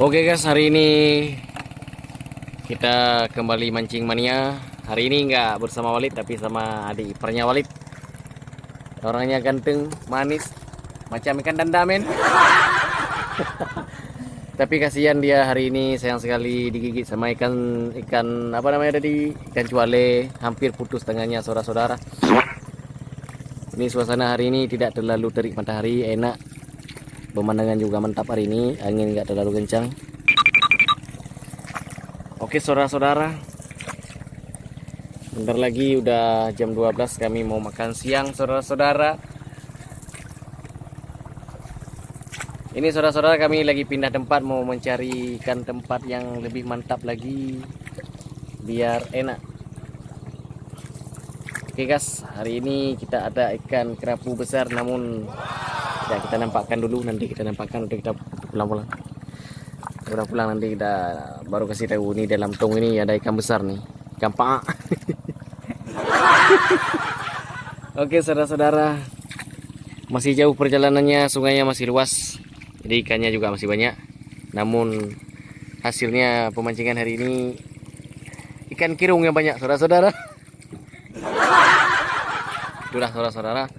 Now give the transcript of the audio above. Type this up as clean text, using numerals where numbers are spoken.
Oke guys, hari ini kita kembali mancing mania. Hari ini nggak bersama Walid tapi sama adik iparnya Walid. Orangnya ganteng, manis, macam ikan danda men. Tapi kasihan dia hari ini, sayang sekali digigit sama ikan apa namanya tadi, ikan cuale, hampir putus tangannya saudara-saudara. Ini suasana hari ini tidak terlalu terik matahari, enak. Pemandangan juga mantap hari ini, angin nggak terlalu kencang. Oke saudara-saudara, bentar lagi udah jam 12, kami mau makan siang saudara-saudara. Ini saudara-saudara, kami lagi pindah tempat, mau mencari ikan tempat yang lebih mantap lagi biar enak. Oke guys, hari ini kita ada ikan kerapu besar, namun tidak kita nampakkan dulu, nanti kita nampakkan, nanti kita pulang-pulang. Udah pulang nanti kita baru kasih tahu. Nih dalam tong ini ada ikan besar nih, ikan paak. Oke saudara-saudara, masih jauh perjalanannya, sungainya masih luas, jadi ikannya juga masih banyak. Namun hasilnya pemancingan hari ini ikan kirung yang banyak saudara-saudara. Itulah saudara-saudara,